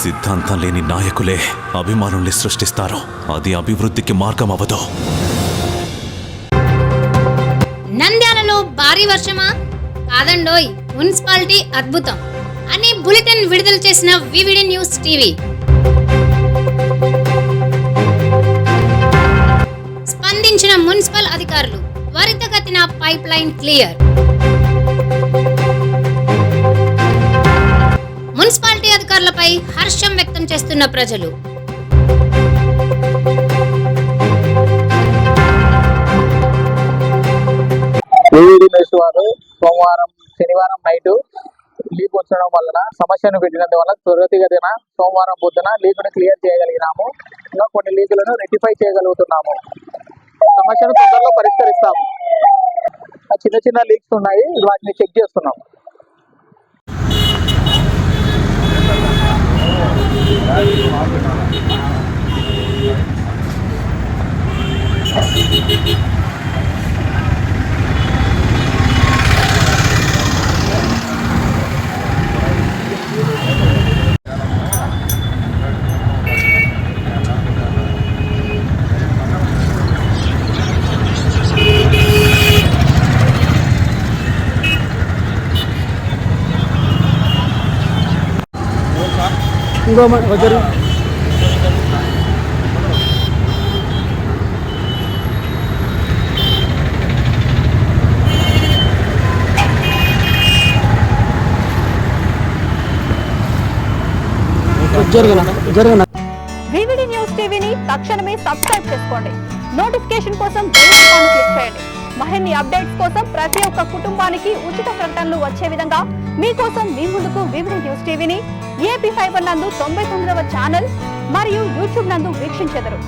సిద్ధాంతం లేని నాయకులే అభిమానుల్ని సృష్టిస్తారు. అది అభివృద్ధికి మార్గం అవ్వదు. నంద్యాలలో భారీ వర్షమా? కాదండోయ్, మున్సిపాలిటీ అద్భుతం అని బులెటిన్ విడుదల చేసిన వివిడి న్యూస్ టీవీ. స్పందించిన మున్సిపల్ అధికారులు, త్వరితగతిన పైప్ లైన్ క్లియర్. మున్సిపాలిటీ అధికారులపై హర్షం వ్యక్తం చేస్తున్న ప్రజలు. సోమవారం శనివారం నైట్ లీక్ వచ్చడం వలన సమస్యను పెట్టినందువల్ల త్వరితగతిన సోమవారం పొద్దున లీకును క్లియర్ చేయగలిగినాము. ఇంకా కొన్ని లీకులను రెక్టిఫై చేయగలుగుతున్నాము. సమస్యను తొందరలో పరిష్కరిస్తాము. చిన్న చిన్న లీక్స్ ఉన్నాయి, వాటిని చెక్ చేస్తున్నాం. ఇంకో వచ్చారు వివిడి న్యూస్ టీవీని తక్షణమే సబ్స్క్రైబ్ చేసుకోండి. నోటిఫికేషన్ కోసం బెల్ ఐకాన్ క్లిక్ చేయండి. మరిన్ని అప్డేట్స్ కోసం ప్రతి ఒక్క కుటుంబానికి ఉచిత ప్రకటనలు వచ్చే విధంగా మీకోసం మీ ముందుకు వివిడి న్యూస్ టీవీని ఏపీ ఫైబర్ నందు 99వ ఛానల్ మరియు యూట్యూబ్ నందు వీక్షించెదరు.